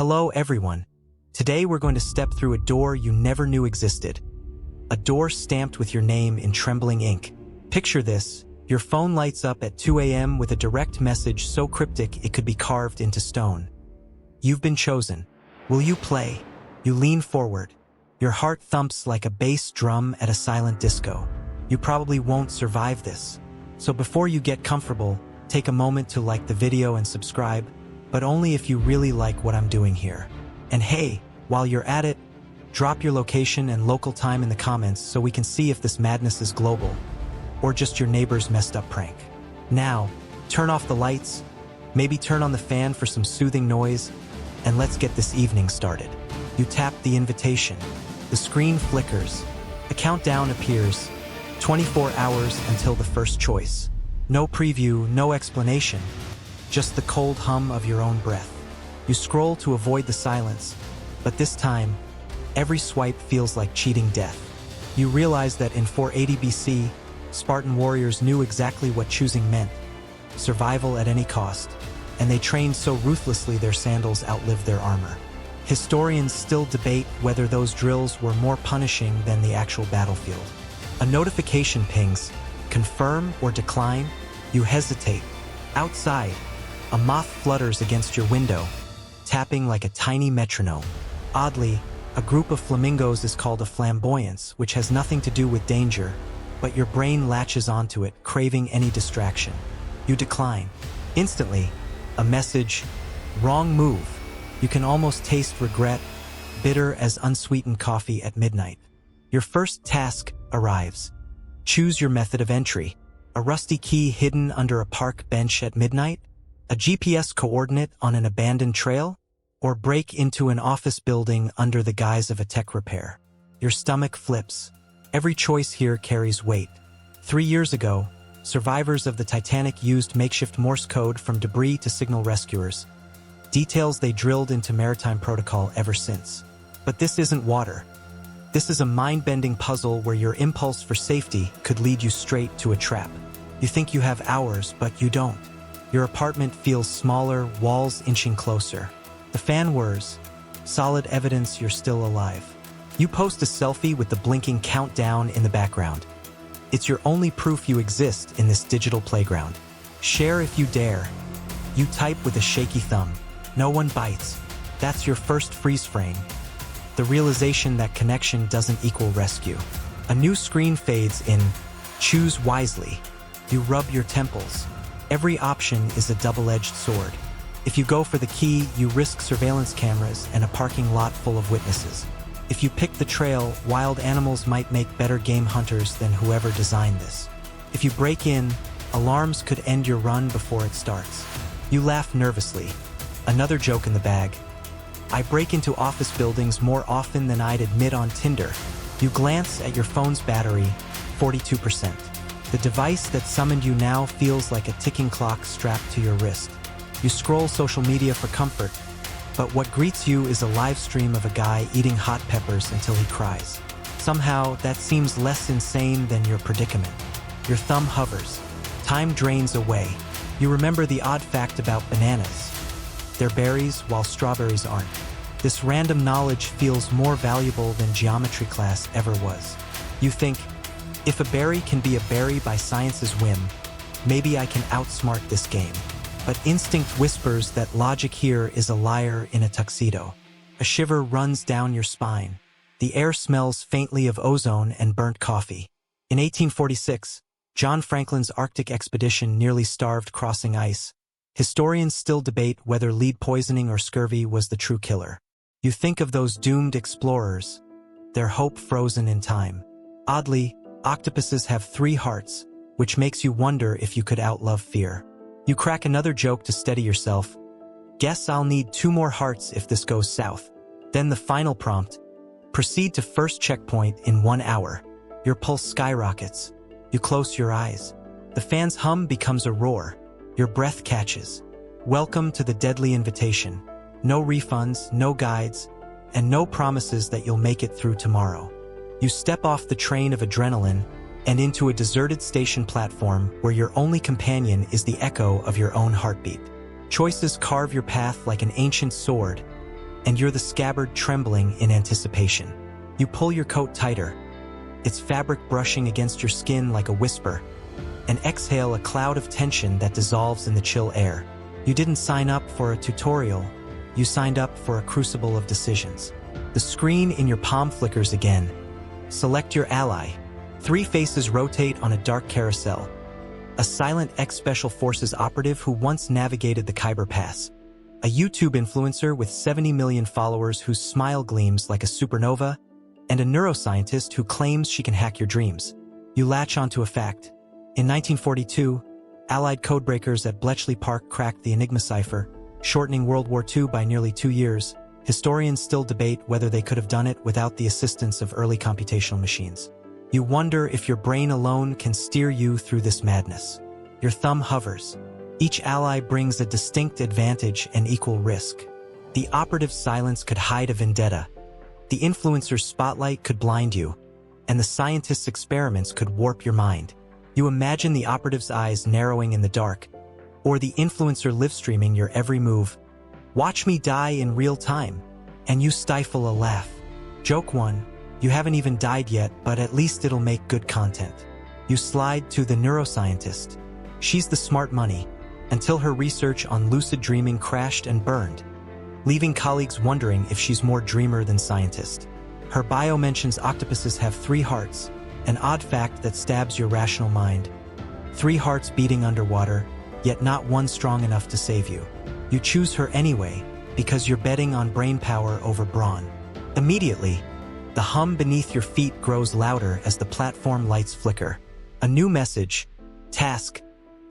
Hello everyone. Today we're going to step through a door you never knew existed. A door stamped with your name in trembling ink. Picture this, your phone lights up at 2 a.m. with a direct message so cryptic it could be carved into stone. You've been chosen. Will you play? You lean forward. Your heart thumps like a bass drum at a silent disco. You probably won't survive this. So before you get comfortable, take a moment to like the video and subscribe, but only if you really like what I'm doing here. And hey, while you're at it, drop your location and local time in the comments so we can see if this madness is global, or just your neighbor's messed up prank. Now, turn off the lights, maybe turn on the fan for some soothing noise, and let's get this evening started. You tap the invitation. The screen flickers. A countdown appears. 24 hours until the first choice. No preview, no explanation. Just the cold hum of your own breath. You scroll to avoid the silence, but this time, every swipe feels like cheating death. You realize that in 480 BC, Spartan warriors knew exactly what choosing meant. Survival at any cost. And they trained so ruthlessly their sandals outlived their armor. Historians still debate whether those drills were more punishing than the actual battlefield. A notification pings, confirm or decline. You hesitate. Outside, a moth flutters against your window, tapping like a tiny metronome. Oddly, a group of flamingos is called a flamboyance, which has nothing to do with danger, but your brain latches onto it, craving any distraction. You decline. Instantly, a message, wrong move. You can almost taste regret, bitter as unsweetened coffee at midnight. Your first task arrives. Choose your method of entry. A rusty key hidden under a park bench at midnight? A GPS coordinate on an abandoned trail? Or break into an office building under the guise of a tech repair? Your stomach flips. Every choice here carries weight. 3 years ago, survivors of the Titanic used makeshift Morse code from debris to signal rescuers. Details they drilled into maritime protocol ever since. But this isn't water. This is a mind-bending puzzle where your impulse for safety could lead you straight to a trap. You think you have hours, but you don't. Your apartment feels smaller, walls inching closer. The fan whirs, solid evidence you're still alive. You post a selfie with the blinking countdown in the background. It's your only proof you exist in this digital playground. Share if you dare. You type with a shaky thumb. No one bites. That's your first freeze frame. The realization that connection doesn't equal rescue. A new screen fades in. Choose wisely. You rub your temples. Every option is a double-edged sword. If you go for the key, you risk surveillance cameras and a parking lot full of witnesses. If you pick the trail, wild animals might make better game hunters than whoever designed this. If you break in, alarms could end your run before it starts. You laugh nervously. Another joke in the bag. I break into office buildings more often than I'd admit on Tinder. You glance at your phone's battery, 42%. The device that summoned you now feels like a ticking clock strapped to your wrist. You scroll social media for comfort, but what greets you is a live stream of a guy eating hot peppers until he cries. Somehow, that seems less insane than your predicament. Your thumb hovers. Time drains away. You remember the odd fact about bananas. They're berries while strawberries aren't. This random knowledge feels more valuable than geometry class ever was. You think, if a berry can be a berry by science's whim, maybe I can outsmart this game. But instinct whispers that logic here is a liar in a tuxedo. A shiver runs down your spine. The air smells faintly of ozone and burnt coffee. In 1846, John Franklin's Arctic expedition nearly starved crossing ice. Historians still debate whether lead poisoning or scurvy was the true killer. You think of those doomed explorers, their hope frozen in time. Oddly, octopuses have 3 hearts, which makes you wonder if you could outlove fear. You crack another joke to steady yourself. Guess I'll need 2 more hearts if this goes south. Then the final prompt. Proceed to first checkpoint in 1 hour. Your pulse skyrockets. You close your eyes. The fan's hum becomes a roar. Your breath catches. Welcome to the deadly invitation. No refunds, no guides, and no promises that you'll make it through tomorrow. You step off the train of adrenaline and into a deserted station platform where your only companion is the echo of your own heartbeat. Choices carve your path like an ancient sword, and you're the scabbard trembling in anticipation. You pull your coat tighter, its fabric brushing against your skin like a whisper, and exhale a cloud of tension that dissolves in the chill air. You didn't sign up for a tutorial, you signed up for a crucible of decisions. The screen in your palm flickers again. Select your ally. 3 faces rotate on a dark carousel. A silent ex-Special Forces operative who once navigated the Khyber Pass. A YouTube influencer with 70 million followers whose smile gleams like a supernova, and a neuroscientist who claims she can hack your dreams. You latch onto a fact. In 1942, Allied codebreakers at Bletchley Park cracked the Enigma cipher, shortening World War II by nearly 2 years. Historians still debate whether they could have done it without the assistance of early computational machines. You wonder if your brain alone can steer you through this madness. Your thumb hovers. Each ally brings a distinct advantage and equal risk. The operative's silence could hide a vendetta. The influencer's spotlight could blind you, and the scientist's experiments could warp your mind. You imagine the operative's eyes narrowing in the dark, or the influencer live-streaming your every move. Watch me die in real time, and you stifle a laugh. Joke 1. You haven't even died yet, but at least it'll make good content. You slide to the neuroscientist. She's the smart money, until her research on lucid dreaming crashed and burned, leaving colleagues wondering if she's more dreamer than scientist. Her bio mentions octopuses have 3 hearts, an odd fact that stabs your rational mind. 3 hearts beating underwater, yet not one strong enough to save you. You choose her anyway, because you're betting on brain power over brawn. Immediately, the hum beneath your feet grows louder as the platform lights flicker. A new message. Task.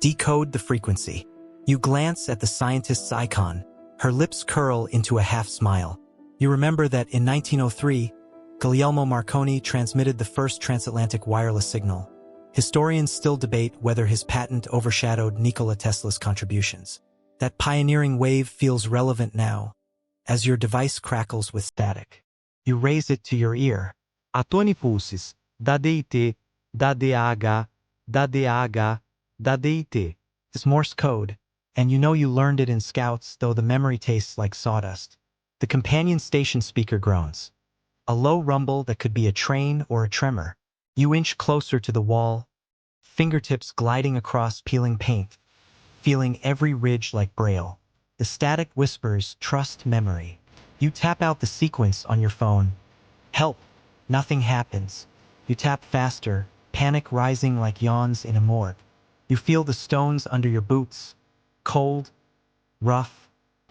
Decode the frequency. You glance at the scientist's icon. Her lips curl into a half-smile. You remember that in 1903, Guglielmo Marconi transmitted the first transatlantic wireless signal. Historians still debate whether his patent overshadowed Nikola Tesla's contributions. That pioneering wave feels relevant now, as your device crackles with static. You raise it to your ear. A toni pulses, da DT, da DH, da DH, da DT. It's Morse code, and you know you learned it in Scouts, though the memory tastes like sawdust. The companion station speaker groans. A low rumble that could be a train or a tremor. You inch closer to the wall, fingertips gliding across peeling paint, feeling every ridge like braille. The static whispers, trust memory. You tap out the sequence on your phone. Help. Nothing happens. You tap faster, panic rising like yawns in a morgue. You feel the stones under your boots. Cold, rough,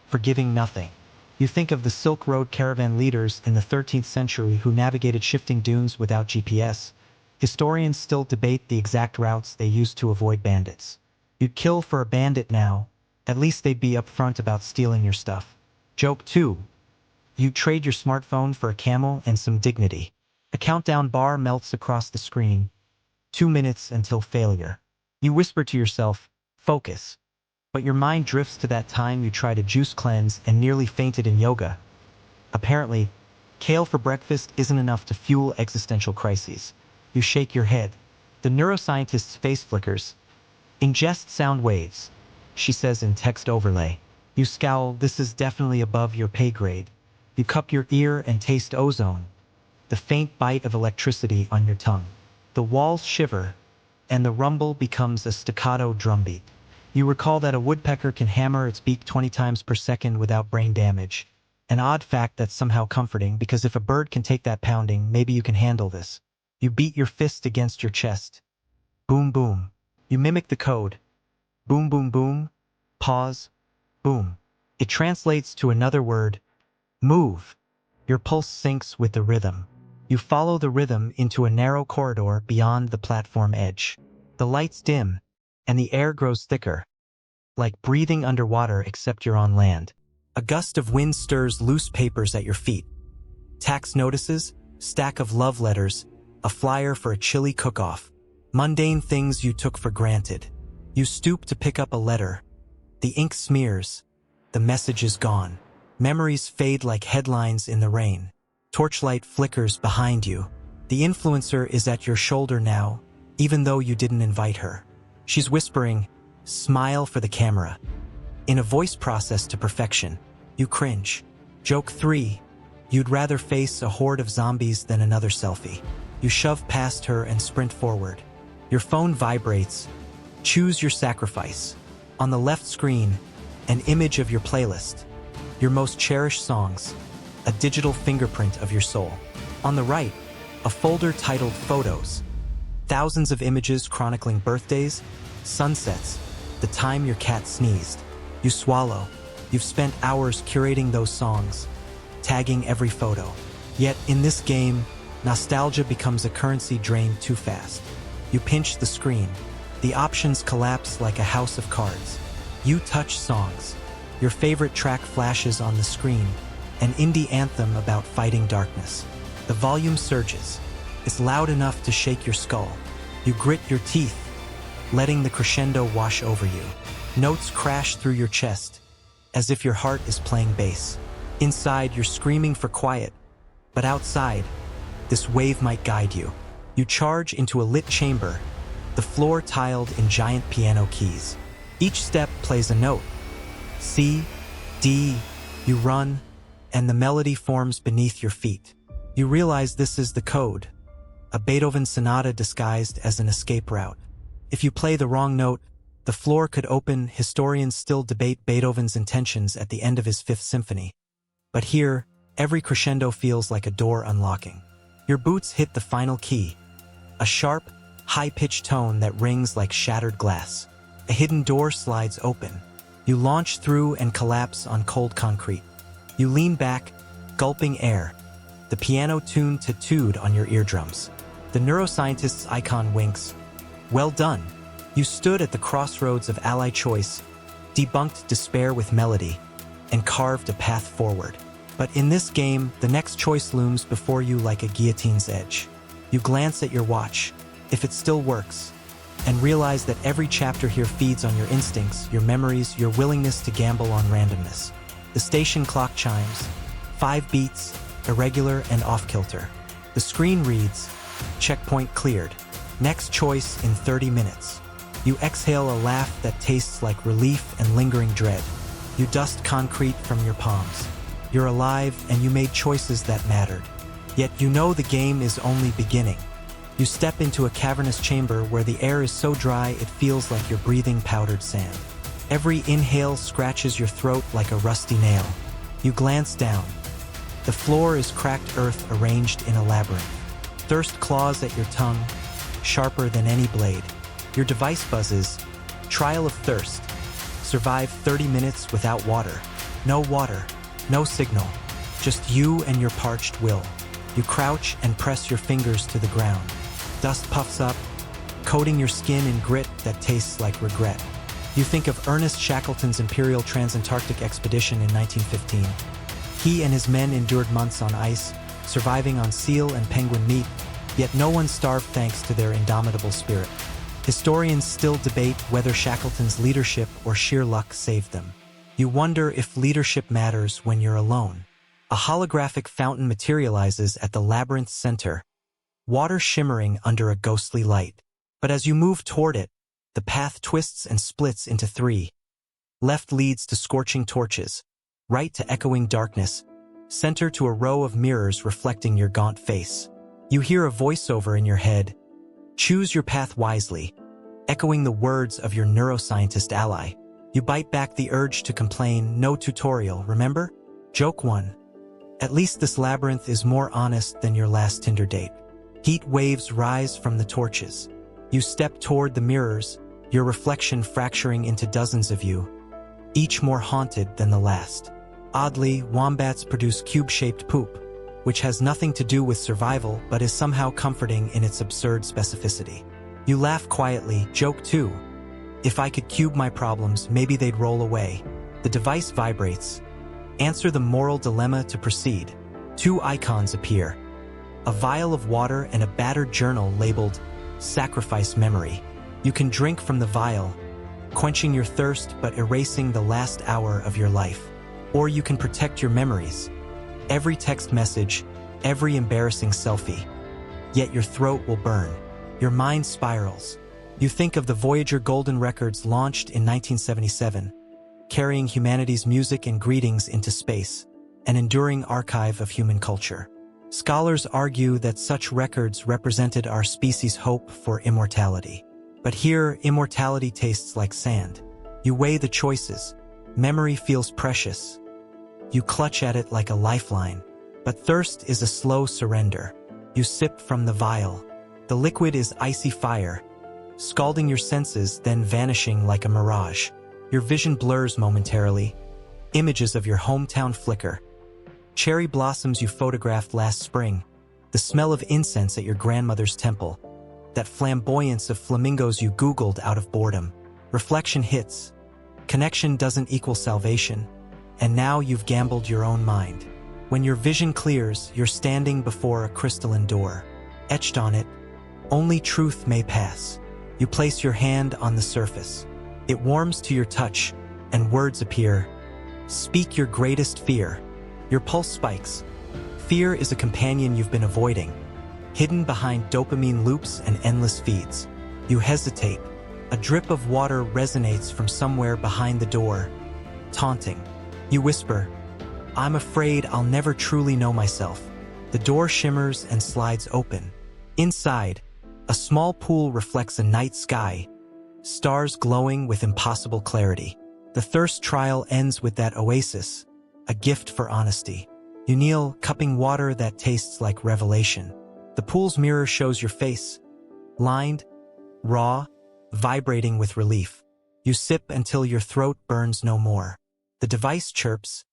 forgiving nothing. You think of the Silk Road caravan leaders in the 13th century who navigated shifting dunes without GPS. Historians still debate the exact routes they used to avoid bandits. You'd kill for a bandit now. At least they'd be upfront about stealing your stuff. Joke 2. You trade your smartphone for a camel and some dignity. A countdown bar melts across the screen. 2 minutes until failure. You whisper to yourself, focus. But your mind drifts to that time you tried a juice cleanse and nearly fainted in yoga. Apparently, kale for breakfast isn't enough to fuel existential crises. You shake your head. The neuroscientist's face flickers. Ingest sound waves, she says in text overlay. You scowl, this is definitely above your pay grade. You cup your ear and taste ozone, the faint bite of electricity on your tongue. The walls shiver, and the rumble becomes a staccato drumbeat. You recall that a woodpecker can hammer its beak 20 times per second without brain damage. An odd fact that's somehow comforting, because if a bird can take that pounding, maybe you can handle this. You beat your fist against your chest. Boom, boom. You mimic the code. Boom, boom, boom. Pause. Boom. It translates to another word. Move. Your pulse syncs with the rhythm. You follow the rhythm into a narrow corridor beyond the platform edge. The lights dim, and the air grows thicker, like breathing underwater except you're on land. A gust of wind stirs loose papers at your feet. Tax notices, stack of love letters, a flyer for a chili cook-off. Mundane things you took for granted. You stoop to pick up a letter. The ink smears. The message is gone. Memories fade like headlines in the rain. Torchlight flickers behind you. The influencer is at your shoulder now, even though you didn't invite her. She's whispering, smile for the camera. In a voice processed to perfection, you cringe. Joke 3. You'd rather face a horde of zombies than another selfie. You shove past her and sprint forward. Your phone vibrates. Choose your sacrifice. On the left screen, an image of your playlist. Your most cherished songs. A digital fingerprint of your soul. On the right, a folder titled Photos. Thousands of images chronicling birthdays, sunsets, the time your cat sneezed. You swallow. You've spent hours curating those songs, tagging every photo. Yet in this game, nostalgia becomes a currency drained too fast. You pinch the screen. The options collapse like a house of cards. You touch songs. Your favorite track flashes on the screen, an indie anthem about fighting darkness. The volume surges. It's loud enough to shake your skull. You grit your teeth, letting the crescendo wash over you. Notes crash through your chest, as if your heart is playing bass. Inside, you're screaming for quiet, but outside, this wave might guide you. You charge into a lit chamber, the floor tiled in giant piano keys. Each step plays a note. C, D, you run, and the melody forms beneath your feet. You realize this is the code, a Beethoven sonata disguised as an escape route. If you play the wrong note, the floor could open. Historians still debate Beethoven's intentions at the end of his Fifth Symphony. But here, every crescendo feels like a door unlocking. Your boots hit the final key, a sharp, high-pitched tone that rings like shattered glass. A hidden door slides open. You launch through and collapse on cold concrete. You lean back, gulping air, the piano tune tattooed on your eardrums. The neuroscientist's icon winks. Well done. You stood at the crossroads of ally choice, debunked despair with melody, and carved a path forward. But in this game, the next choice looms before you like a guillotine's edge. You glance at your watch, if it still works, and realize that every chapter here feeds on your instincts, your memories, your willingness to gamble on randomness. The station clock chimes, 5 beats, irregular and off-kilter. The screen reads, checkpoint cleared. Next choice in 30 minutes. You exhale a laugh that tastes like relief and lingering dread. You dust concrete from your palms. You're alive and you made choices that mattered. Yet you know the game is only beginning. You step into a cavernous chamber where the air is so dry it feels like you're breathing powdered sand. Every inhale scratches your throat like a rusty nail. You glance down. The floor is cracked earth arranged in a labyrinth. Thirst claws at your tongue, sharper than any blade. Your device buzzes. Trial of thirst. Survive 30 minutes without water. No water, no signal. Just you and your parched will. You crouch and press your fingers to the ground. Dust puffs up, coating your skin in grit that tastes like regret. You think of Ernest Shackleton's Imperial Transantarctic Expedition in 1915. He and his men endured months on ice, surviving on seal and penguin meat, yet no one starved thanks to their indomitable spirit. Historians still debate whether Shackleton's leadership or sheer luck saved them. You wonder if leadership matters when you're alone. A holographic fountain materializes at the labyrinth's center, water shimmering under a ghostly light. But as you move toward it, the path twists and splits into 3. Left leads to scorching torches, right to echoing darkness, center to a row of mirrors reflecting your gaunt face. You hear a voiceover in your head. Choose your path wisely, echoing the words of your neuroscientist ally. You bite back the urge to complain. No tutorial, remember? Joke 1. At least this labyrinth is more honest than your last Tinder date. Heat waves rise from the torches. You step toward the mirrors, your reflection fracturing into dozens of you, each more haunted than the last. Oddly, wombats produce cube-shaped poop, which has nothing to do with survival but is somehow comforting in its absurd specificity. You laugh quietly. Joke 2. If I could cube my problems, maybe they'd roll away. The device vibrates. Answer the moral dilemma to proceed. 2 icons appear. A vial of water and a battered journal labeled Sacrifice Memory. You can drink from the vial, quenching your thirst but erasing the last hour of your life. Or you can protect your memories. Every text message, every embarrassing selfie. Yet your throat will burn. Your mind spirals. You think of the Voyager Golden Records launched in 1977, carrying humanity's music and greetings into space. an enduring archive of human culture. Scholars argue that such records represented our species' hope for immortality. But here, immortality tastes like sand. You weigh the choices. Memory feels precious. You clutch at it like a lifeline. But thirst is a slow surrender. You sip from the vial. The liquid is icy fire, scalding your senses, then vanishing like a mirage. Your vision blurs momentarily. Images of your hometown flicker. Cherry blossoms you photographed last spring. The smell of incense at your grandmother's temple. That flamboyance of flamingos you Googled out of boredom. Reflection hits. Connection doesn't equal salvation. And now you've gambled your own mind. When your vision clears, you're standing before a crystalline door. Etched on it, only truth may pass. You place your hand on the surface. It warms to your touch, and words appear. Speak your greatest fear. Your pulse spikes. Fear is a companion you've been avoiding, hidden behind dopamine loops and endless feeds. You hesitate. A drip of water resonates from somewhere behind the door, taunting. You whisper, "I'm afraid I'll never truly know myself." The door shimmers and slides open. Inside, a small pool reflects a night sky, stars glowing with impossible clarity. The thirst trial ends with that oasis, a gift for honesty. You kneel, cupping water that tastes like revelation. The pool's mirror shows your face, lined, raw, vibrating with relief. You sip until your throat burns no more. The device chirps,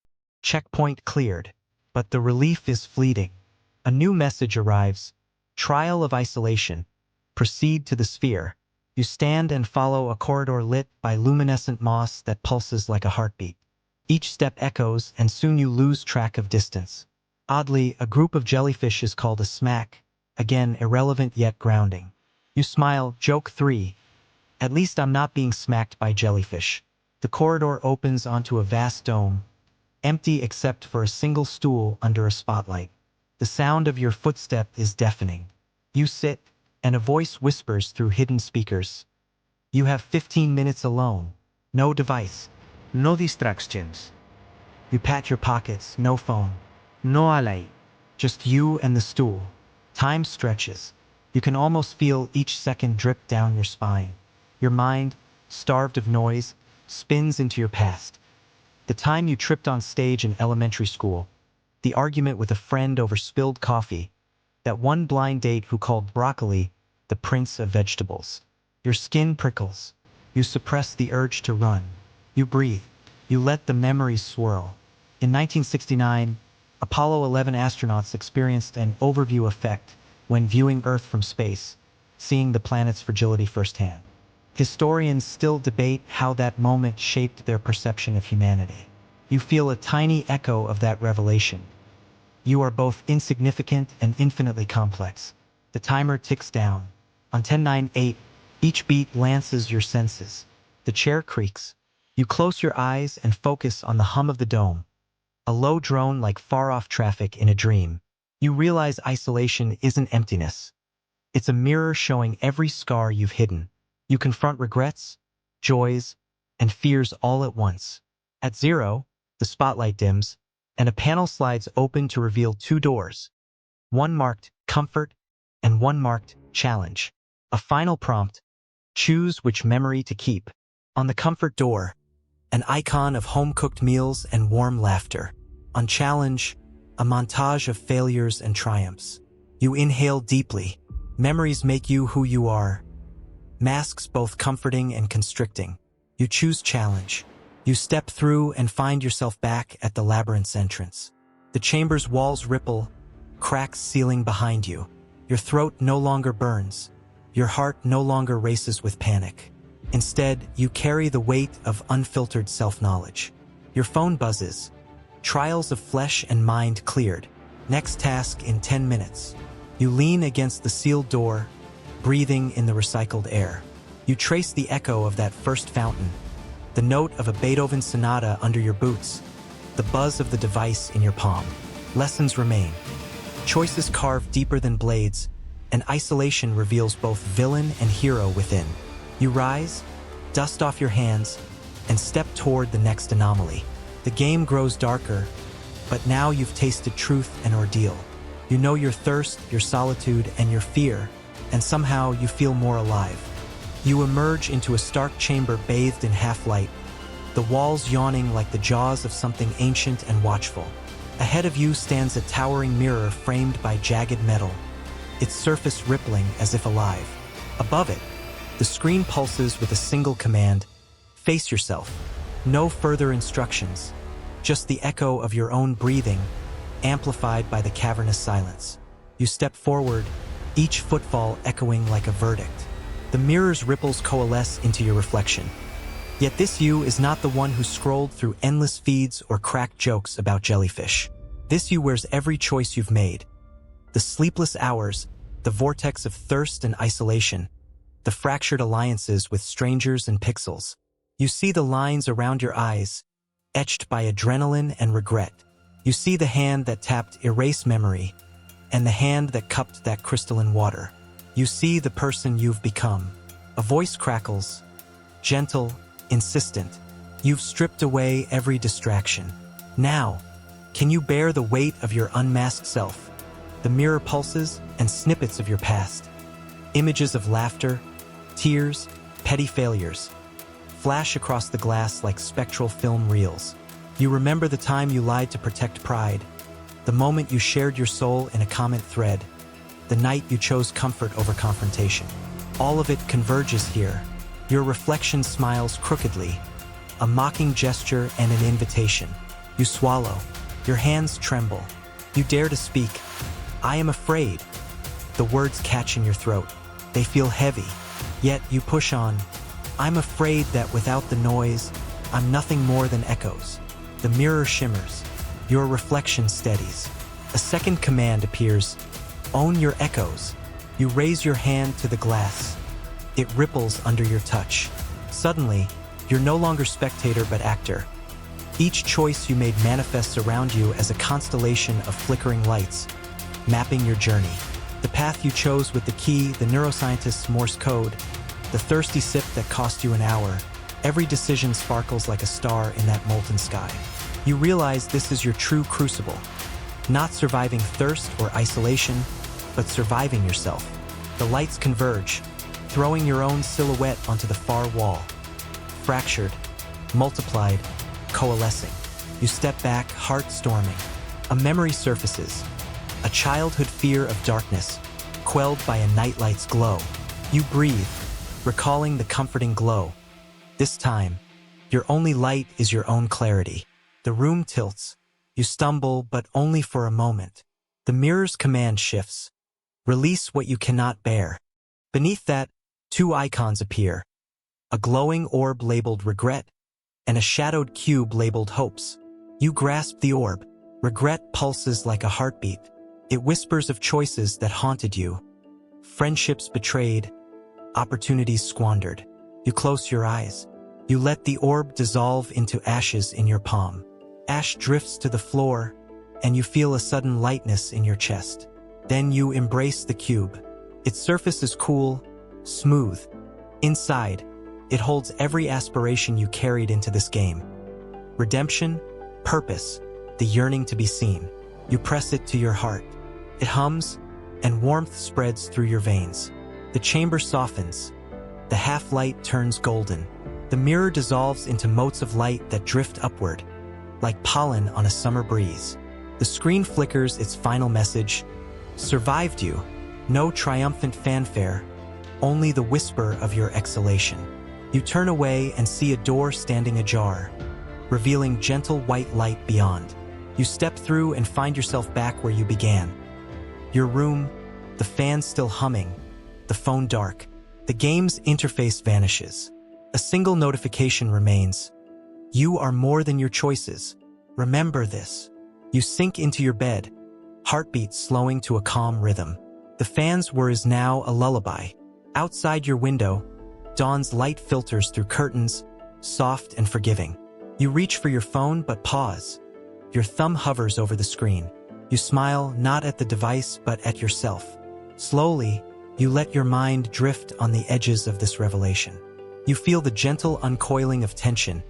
checkpoint cleared, but the relief is fleeting. A new message arrives, trial of isolation. Proceed to the sphere. You stand and follow a corridor lit by luminescent moss that pulses like a heartbeat. Each step echoes, and soon you lose track of distance. Oddly, a group of jellyfish is called a smack, again irrelevant yet grounding. You smile, joke 3. At least I'm not being smacked by jellyfish. The corridor opens onto a vast dome, empty except for a single stool under a spotlight. The sound of your footstep is deafening. You sit, and a voice whispers through hidden speakers. You have 15 minutes alone. No device. No distractions. You pat your pockets, no phone. No ally. Just you and the stool. Time stretches. You can almost feel each second drip down your spine. Your mind, starved of noise, spins into your past. The time you tripped on stage in elementary school. The argument with a friend over spilled coffee. That one blind date who called broccoli the prince of vegetables. Your skin prickles. You suppress the urge to run. You breathe. You let the memories swirl. In 1969, Apollo 11 astronauts experienced an overview effect when viewing Earth from space, seeing the planet's fragility firsthand. Historians still debate how that moment shaped their perception of humanity. You feel a tiny echo of that revelation. You are both insignificant and infinitely complex. The timer ticks down. On 10:08, each beat lances your senses. The chair creaks. You close your eyes and focus on the hum of the dome, a low drone like far-off traffic in a dream. You realize isolation isn't emptiness. It's a mirror showing every scar you've hidden. You confront regrets, joys, and fears all at once. At 0, the spotlight dims, and a panel slides open to reveal 2 doors, one marked Comfort and one marked Challenge. A final prompt: choose which memory to keep. On the Comfort door, an icon of home-cooked meals and warm laughter. On Challenge, a montage of failures and triumphs. You inhale deeply. Memories make you who you are. Masks both comforting and constricting. You choose Challenge. You step through and find yourself back at the labyrinth's entrance. The chamber's walls ripple, cracks sealing behind you. Your throat no longer burns. Your heart no longer races with panic. Instead, you carry the weight of unfiltered self-knowledge. Your phone buzzes. Trials of flesh and mind cleared. Next task in 10 minutes. You lean against the sealed door, breathing in the recycled air. You trace the echo of that first fountain, the note of a Beethoven sonata under your boots, the buzz of the device in your palm. Lessons remain. Choices carved deeper than blades, and isolation reveals both villain and hero within. You rise, dust off your hands, and step toward the next anomaly. The game grows darker, But now you've tasted truth and ordeal. You know your thirst, your solitude, and your fear, and somehow you feel more alive. You emerge into a stark chamber bathed in half-light, the walls yawning like the jaws of something ancient and watchful. Ahead of you stands a towering mirror framed by jagged metal, its surface rippling as if alive. Above it, the screen pulses with a single command: face yourself. No further instructions, just the echo of your own breathing, amplified by the cavernous silence. You step forward, each footfall echoing like a verdict. The mirror's ripples coalesce into your reflection. Yet this you is not the one who scrolled through endless feeds or cracked jokes about jellyfish. This you wears every choice you've made. The sleepless hours, the vortex of thirst and isolation, the fractured alliances with strangers and pixels. You see the lines around your eyes, etched by adrenaline and regret. You see the hand that tapped erase memory, and the hand that cupped that crystalline water. You see the person you've become. A voice crackles, gentle, insistent. You've stripped away every distraction. Now, can you bear the weight of your unmasked self? The mirror pulses and snippets of your past. Images of laughter, tears, petty failures flash across the glass like spectral film reels. You remember the time you lied to protect pride, the moment you shared your soul in a comment thread, the night you chose comfort over confrontation. All of it converges here. Your reflection smiles crookedly, a mocking gesture and an invitation. You swallow. Your hands tremble. You dare to speak. I am afraid. The words catch in your throat. They feel heavy. Yet you push on. I'm afraid that without the noise, I'm nothing more than echoes. The mirror shimmers. Your reflection steadies. A second command appears. Own your echoes. You raise your hand to the glass. It ripples under your touch. Suddenly, you're no longer spectator but actor. Each choice you made manifests around you as a constellation of flickering lights, mapping your journey. The path you chose with the key, the neuroscientist's Morse code, the thirsty sip that cost you an hour. Every decision sparkles like a star in that molten sky. You realize this is your true crucible. Not surviving thirst or isolation, but surviving yourself. The lights converge, throwing your own silhouette onto the far wall. Fractured, multiplied, coalescing. You step back, heart storming. A memory surfaces. A childhood fear of darkness, quelled by a nightlight's glow. You breathe, recalling the comforting glow. This time, your only light is your own clarity. The room tilts. You stumble, but only for a moment. The mirror's command shifts. Release what you cannot bear. Beneath that, two icons appear. A glowing orb labeled regret, and a shadowed cube labeled hopes. You grasp the orb. Regret pulses like a heartbeat. It whispers of choices that haunted you. Friendships betrayed, opportunities squandered. You close your eyes. You let the orb dissolve into ashes in your palm. Ash drifts to the floor, and you feel a sudden lightness in your chest. Then you embrace the cube. Its surface is cool, smooth. Inside, it holds every aspiration you carried into this game. Redemption, purpose, the yearning to be seen. You press it to your heart. It hums, and warmth spreads through your veins. The chamber softens. The half-light turns golden. The mirror dissolves into motes of light that drift upward, like pollen on a summer breeze. The screen flickers its final message. Survived you. No triumphant fanfare, only the whisper of your exhalation. You turn away and see a door standing ajar, revealing gentle white light beyond. You step through and find yourself back where you began. Your room, the fan still humming, the phone dark. The game's interface vanishes. A single notification remains. You are more than your choices. Remember this. You sink into your bed, heartbeat slowing to a calm rhythm. The fan's whir is now a lullaby. Outside your window, dawn's light filters through curtains, soft and forgiving. You reach for your phone but pause. Your thumb hovers over the screen. You smile not at the device but at yourself. Slowly, you let your mind drift on the edges of this revelation. You feel the gentle uncoiling of tension,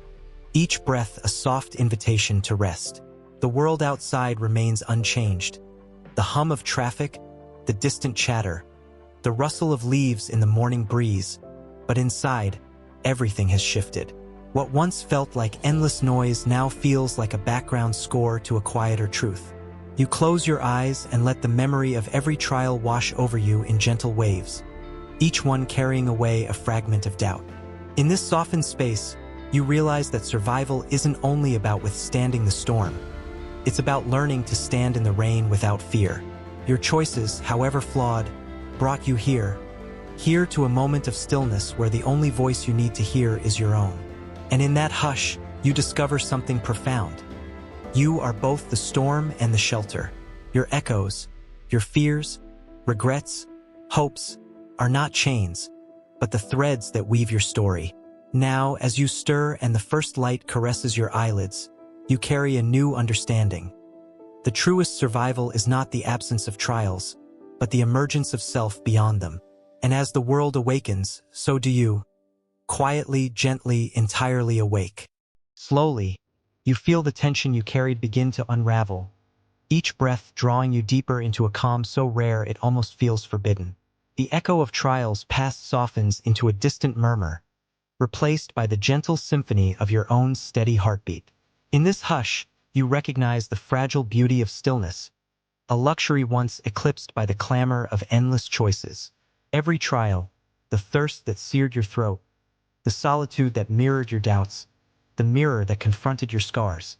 each breath a soft invitation to rest. The world outside remains unchanged. The hum of traffic, the distant chatter, the rustle of leaves in the morning breeze. But inside, everything has shifted. What once felt like endless noise now feels like a background score to a quieter truth. You close your eyes and let the memory of every trial wash over you in gentle waves, each one carrying away a fragment of doubt. In this softened space, you realize that survival isn't only about withstanding the storm. It's about learning to stand in the rain without fear. Your choices, however flawed, brought you here to a moment of stillness where the only voice you need to hear is your own. And in that hush, you discover something profound. You are both the storm and the shelter. Your echoes, your fears, regrets, hopes, are not chains, but the threads that weave your story. Now, as you stir and the first light caresses your eyelids, you carry a new understanding. The truest survival is not the absence of trials, but the emergence of self beyond them. And as the world awakens, so do you. Quietly, gently, entirely awake. Slowly, you feel the tension you carried begin to unravel, each breath drawing you deeper into a calm so rare it almost feels forbidden. The echo of trials past softens into a distant murmur, replaced by the gentle symphony of your own steady heartbeat. In this hush, you recognize the fragile beauty of stillness, a luxury once eclipsed by the clamor of endless choices. Every trial, the thirst that seared your throat, the solitude that mirrored your doubts, the mirror that confronted your scars,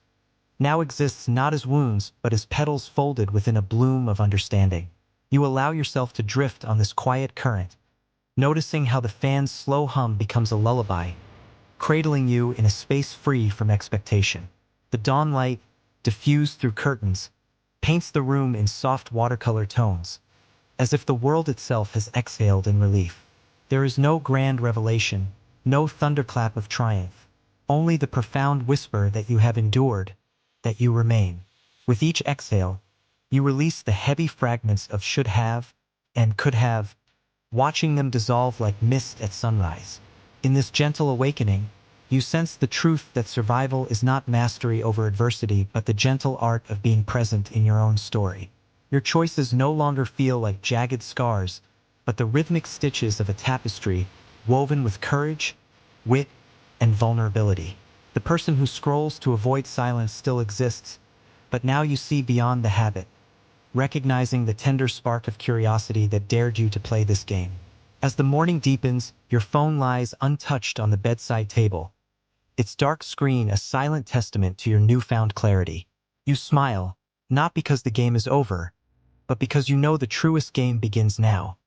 now exists not as wounds but as petals folded within a bloom of understanding. You allow yourself to drift on this quiet current, noticing how the fan's slow hum becomes a lullaby, cradling you in a space free from expectation. The dawn light, diffused through curtains, paints the room in soft watercolor tones, as if the world itself has exhaled in relief. There is no grand revelation, no thunderclap of triumph, only the profound whisper that you have endured, that you remain. With each exhale, you release the heavy fragments of should have and could have, watching them dissolve like mist at sunrise. In this gentle awakening, you sense the truth that survival is not mastery over adversity but the gentle art of being present in your own story. Your choices no longer feel like jagged scars, but the rhythmic stitches of a tapestry woven with courage, wit, and vulnerability. The person who scrolls to avoid silence still exists, but now you see beyond the habit, recognizing the tender spark of curiosity that dared you to play this game. As the morning deepens, your phone lies untouched on the bedside table, its dark screen a silent testament to your newfound clarity. You smile, not because the game is over, but because you know the truest game begins now.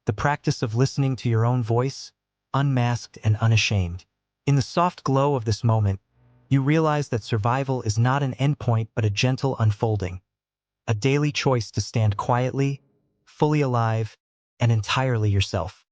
The practice of listening to your own voice, unmasked and unashamed. In the soft glow of this moment, you realize that survival is not an endpoint but a gentle unfolding, a daily choice to stand quietly, fully alive, and entirely yourself.